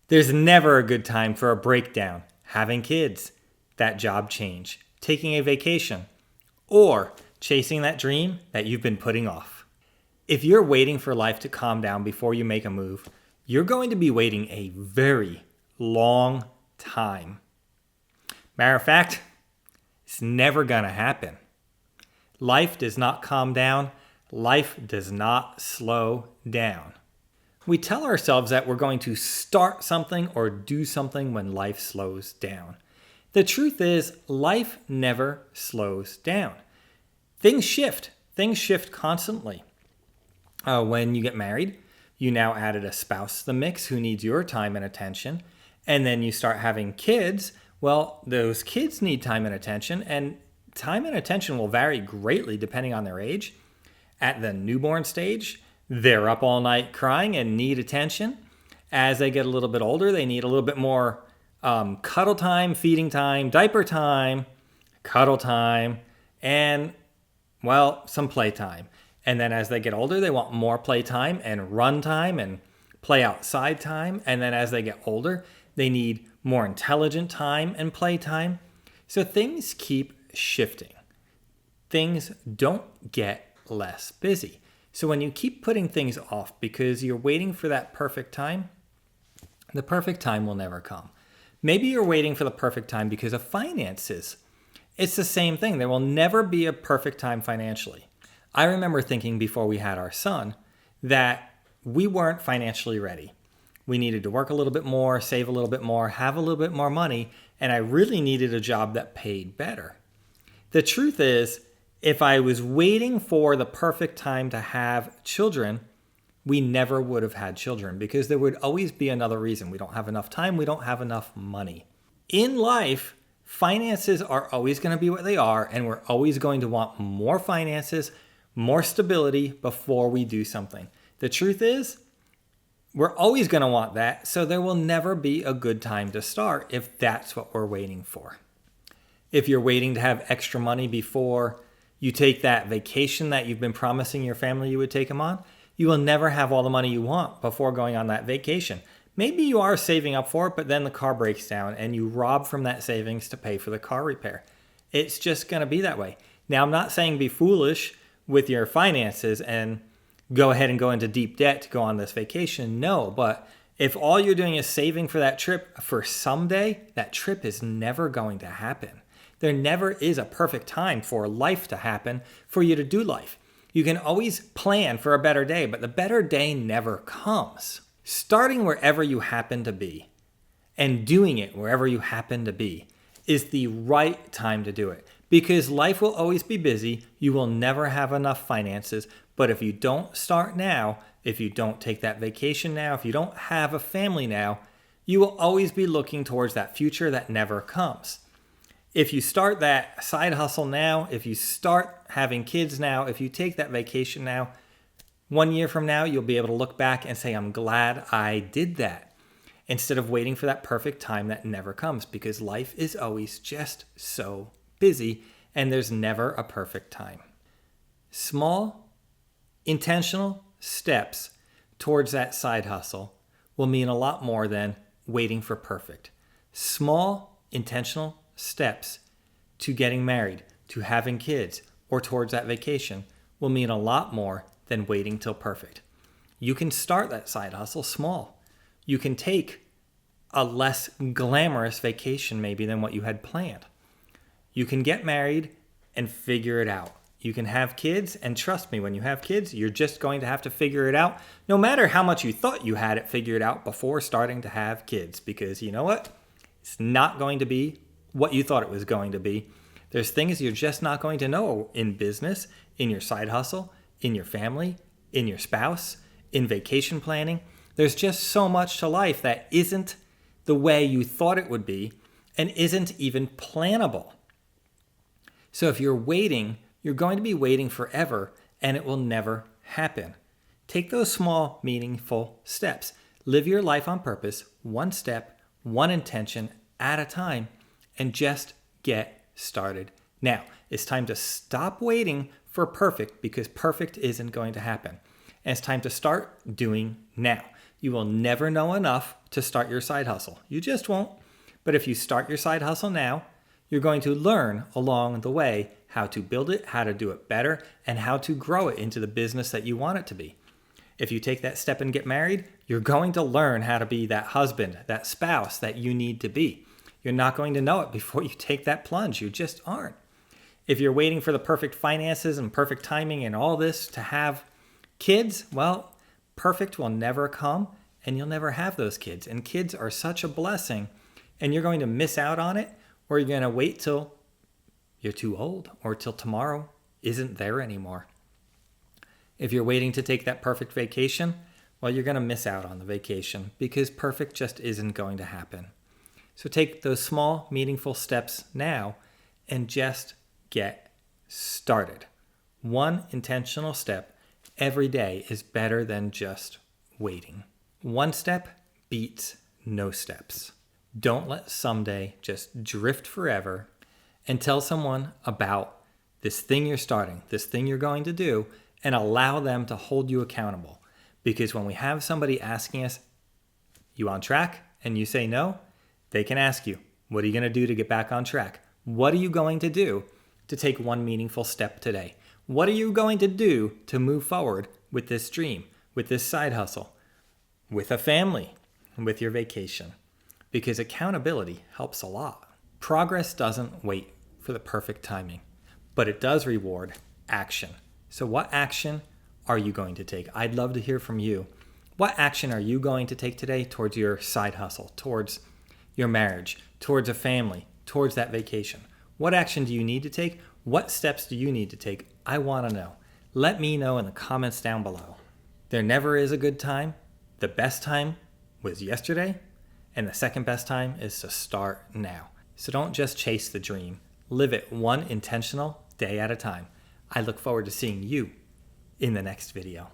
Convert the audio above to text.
There's never a good time for a breakdown, having kids, that job change, taking a vacation, or chasing that dream that you've been putting off. If you're waiting for life to calm down before you make a move, you're going to be waiting a very long time. Matter of fact, it's never going to happen. Life does not calm down. Life does not slow down. We tell ourselves that we're going to start something or do something when life slows down. The truth is, life never slows down. Things shift. Things shift constantly. When you get married, you now added a spouse to the mix who needs your time and attention. And then you start having kids. Well, those kids need time and attention, and time and attention will vary greatly depending on their age. At the newborn stage, they're up all night crying and need attention. As they get a little bit older, they need a little bit more cuddle time, feeding time, diaper time, cuddle time, and, well, some play time. And then as they get older, they want more play time and run time and play outside time. And then as they get older, they need more intelligent time and play time. So things keep shifting. Things don't get less busy. So when you keep putting things off because you're waiting for that perfect time, the perfect time will never come. Maybe you're waiting for the perfect time because of finances. It's the same thing. There will never be a perfect time financially. I remember thinking before we had our son that we weren't financially ready. We needed to work a little bit more, save a little bit more, have a little bit more money, and I really needed a job that paid better. The truth is, if I was waiting for the perfect time to have children, we never would have had children because there would always be another reason. We don't have enough time. We don't have enough money. In life, finances are always going to be what they are, and we're always going to want more finances, more stability before we do something. The truth is, we're always going to want that, so there will never be a good time to start if that's what we're waiting for. If you're waiting to have extra money before you take that vacation that you've been promising your family you would take them on, you will never have all the money you want before going on that vacation. Maybe you are saving up for it, but then the car breaks down and you rob from that savings to pay for the car repair. It's just going to be that way. Now, I'm not saying be foolish with your finances and go ahead and go into deep debt to go on this vacation. No, but if all you're doing is saving for that trip for someday, that trip is never going to happen. There never is a perfect time for life to happen, for you to do life. You can always plan for a better day, but the better day never comes. Starting wherever you happen to be and doing it wherever you happen to be is the right time to do it. Because life will always be busy. You will never have enough finances. But if you don't start now, if you don't take that vacation now, if you don't have a family now, you will always be looking towards that future that never comes. If you start that side hustle now, if you start having kids now, if you take that vacation now, 1 year from now, you'll be able to look back and say, I'm glad I did that. Instead of waiting for that perfect time that never comes, because life is always just so busy and there's never a perfect time. Small, intentional steps towards that side hustle will mean a lot more than waiting for perfect. Small, intentional steps to getting married, to having kids, or towards that vacation will mean a lot more than waiting till perfect. You can start that side hustle small. You can take a less glamorous vacation maybe than what you had planned. You can get married and figure it out. You can have kids, and trust me, when you have kids, you're just going to have to figure it out, no matter how much you thought you had it figured out before starting to have kids, because you know what? It's not going to be what you thought it was going to be. There's things you're just not going to know in business, in your side hustle, in your family, in your spouse, in vacation planning. There's just so much to life that isn't the way you thought it would be and isn't even plannable. So if you're waiting, you're going to be waiting forever and it will never happen. Take those small, meaningful steps. Live your life on purpose, one step, one intention at a time, and just get started now. It's time to stop waiting for perfect because perfect isn't going to happen. And it's time to start doing now. You will never know enough to start your side hustle. You just won't. But if you start your side hustle now, you're going to learn along the way how to build it, how to do it better, and how to grow it into the business that you want it to be. If you take that step and get married, you're going to learn how to be that husband, that spouse that you need to be. You're not going to know it before you take that plunge. You just aren't. If you're waiting for the perfect finances and perfect timing and all this to have kids, well, perfect will never come and you'll never have those kids. And kids are such a blessing and you're going to miss out on it, or you're going to wait till you're too old or till tomorrow isn't there anymore. If you're waiting to take that perfect vacation, well, you're going to miss out on the vacation because perfect just isn't going to happen. So take those small, meaningful steps now and just get started. One intentional step every day is better than just waiting. One step beats no steps. Don't let someday just drift forever, and tell someone about this thing you're starting, this thing you're going to do, and allow them to hold you accountable. Because when we have somebody asking us, you on track? And you say no, they can ask you, what are you going to do to get back on track? What are you going to do to take one meaningful step today? What are you going to do to move forward with this dream, with this side hustle, with a family, and with your vacation? Because accountability helps a lot. Progress doesn't wait for the perfect timing, but it does reward action. So what action are you going to take? I'd love to hear from you. What action are you going to take today towards your side hustle, towards your marriage, towards a family, towards that vacation? What action do you need to take? What steps do you need to take? I want to know. Let me know in the comments down below. There never is a good time. The best time was yesterday, and the second best time is to start now. So don't just chase the dream. Live it one intentional day at a time. I look forward to seeing you in the next video.